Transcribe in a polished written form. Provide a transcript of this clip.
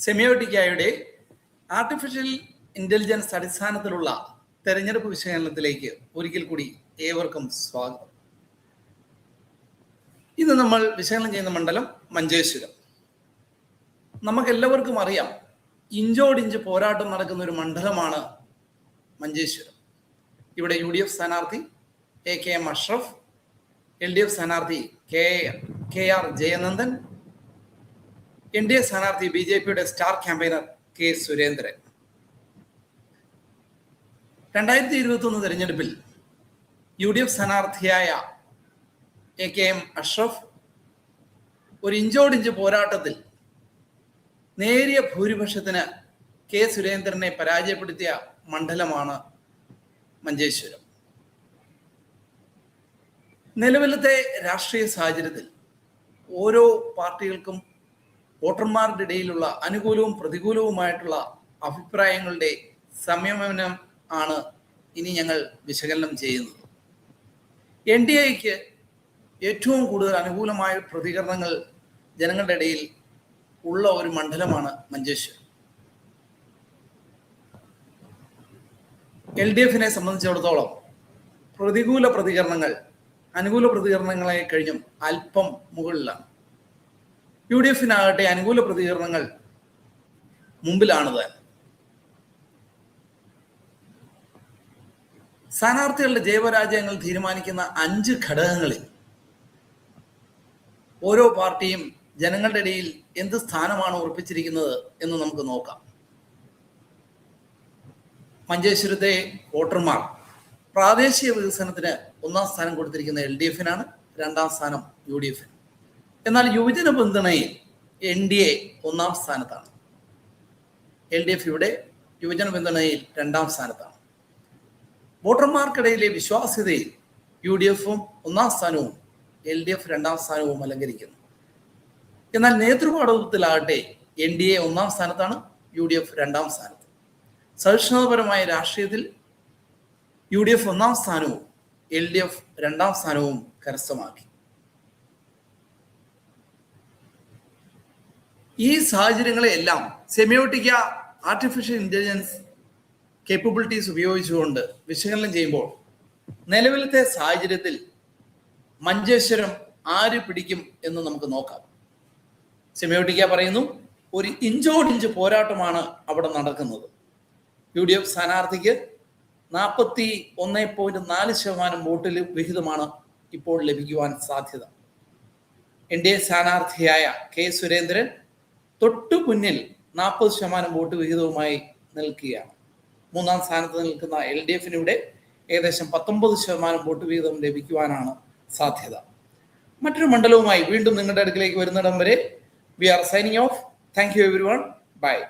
സെമിയോട്ടിക്കയുടെ artificial intelligence അടിസ്ഥാനത്തിലുള്ള തെരഞ്ഞെടുപ്പ് വിശകലനത്തിലേക്ക് ഒരിക്കൽ കൂടി ഏവർക്കും സ്വാഗതം. ഇന്ന് നമ്മൾ വിശകലനം ചെയ്യുന്ന മണ്ഡലം മഞ്ചേശ്വരം. നമുക്കെല്ലാവർക്കും അറിയാം, ഇഞ്ചോടിഞ്ച് പോരാട്ടം നടക്കുന്ന ഒരു മണ്ഡലമാണ് മഞ്ചേശ്വരം. ഇവിടെ UDF സ്ഥാനാർത്ഥി AKM അഷ്റഫ്, LDF സ്ഥാനാർത്ഥി KR ജയനന്ദൻ, NDA സ്ഥാനാർത്ഥി BJPയുടെ സ്റ്റാർ ക്യാമ്പയിനർ K സുരേന്ദ്രൻ. 2021 തെരഞ്ഞെടുപ്പിൽ UDF സ്ഥാനാർത്ഥിയായ AKM അഷ്റഫ് ഒരു ഇഞ്ചോടിഞ്ച് പോരാട്ടത്തിൽ നേരിയ ഭൂരിപക്ഷത്തിന് K സുരേന്ദ്രനെ പരാജയപ്പെടുത്തിയ മണ്ഡലമാണ് മഞ്ചേശ്വരം. നിലവിലത്തെ രാഷ്ട്രീയ സാഹചര്യത്തിൽ ഓരോ പാർട്ടികൾക്കും വോട്ടർമാരുടെ ഇടയിലുള്ള അനുകൂലവും പ്രതികൂലവുമായിട്ടുള്ള അഭിപ്രായങ്ങളുടെ സംയമനം ആണ് ഇനി ഞങ്ങൾ വിശകലനം ചെയ്യുന്നത്. NDAക്ക് ഏറ്റവും കൂടുതൽ അനുകൂലമായ പ്രതികരണങ്ങൾ ജനങ്ങളുടെ ഇടയിൽ ഉള്ള ഒരു മണ്ഡലമാണ് മഞ്ചേശ്വരം. LDFനെ സംബന്ധിച്ചിടത്തോളം പ്രതികൂല പ്രതികരണങ്ങൾ അനുകൂല പ്രതികരണങ്ങളെ കഴിഞ്ഞും അല്പം മുകളിലാണ്. UDFനാകട്ടെ അനുകൂല പ്രതികരണങ്ങൾ മുമ്പിലാണ് താൻ. സ്ഥാനാർത്ഥികളുടെ ജയപരാജയങ്ങൾ തീരുമാനിക്കുന്ന 5 ഘടകങ്ങളിൽ ഓരോ പാർട്ടിയും ജനങ്ങളുടെ ഇടയിൽ എന്ത് സ്ഥാനമാണ് ഉറപ്പിച്ചിരിക്കുന്നത് എന്ന് നമുക്ക് നോക്കാം. മഞ്ചേശ്വരത്തെ വോട്ടർമാർ പ്രാദേശിക വികസനത്തിന് 1ാം സ്ഥാനം കൊടുത്തിരിക്കുന്ന LDFനാണ്, 2ാം സ്ഥാനം UDFന്. എന്നാൽ യുവജന പിന്തുണയിൽ NDA 1ാം സ്ഥാനത്താണ്. LDF ഇവിടെ യുവജന പിന്തുണയിൽ 2ാം സ്ഥാനത്താണ്. വോട്ടർമാർക്കിടയിലെ വിശ്വാസ്യതയിൽ UDFും 1ാം സ്ഥാനവും LDF 2ാം സ്ഥാനവും അലങ്കരിക്കുന്നു. എന്നാൽ നേതൃപാടവത്തിലാകട്ടെ NDA 1ാം സ്ഥാനത്താണ്, UDF 2ാം സ്ഥാനത്ത്. സഹിഷ്ണുതാപരമായ രാഷ്ട്രീയത്തിൽ UDF 1ാം സ്ഥാനവും LDF 2ാം സ്ഥാനവും കരസ്ഥമാക്കി. ഈ സാഹചര്യങ്ങളെല്ലാം സെമിയോട്ടിക്ക ആർട്ടിഫിഷ്യൽ ഇന്റലിജൻസ് കേപ്പബിലിറ്റീസ് ഉപയോഗിച്ചുകൊണ്ട് വിശകലനം ചെയ്യുമ്പോൾ നിലവിലത്തെ സാഹചര്യത്തിൽ മഞ്ചേശ്വരം ആര് പിടിക്കും എന്ന് നമുക്ക് നോക്കാം. സെമിയോട്ടിക്ക പറയുന്നു, ഒരു ഇഞ്ചോടിഞ്ച് പോരാട്ടമാണ് അവിടെ നടക്കുന്നത്. UDF സ്ഥാനാർത്ഥിക്ക് 41.4% വോട്ടിൽ വിഹിതമാണ് ഇപ്പോൾ ലഭിക്കുവാൻ സാധ്യത. NDA സ്ഥാനാർത്ഥിയായ K സുരേന്ദ്രൻ തൊട്ടു മുന്നിൽ 40% വോട്ട് വിഹിതവുമായി നിൽക്കുകയാണ്. 3ാം സ്ഥാനത്ത് നിൽക്കുന്ന LDFനിവിടെ ഏകദേശം 19% വോട്ട് വിഹിതം ലഭിക്കുവാനാണ് സാധ്യത. മറ്റൊരു മണ്ഡലവുമായി വീണ്ടും നിങ്ങളുടെ അടുക്കിലേക്ക് വരുന്നിടം വരെ we are signing off. Thank you everyone. Bye.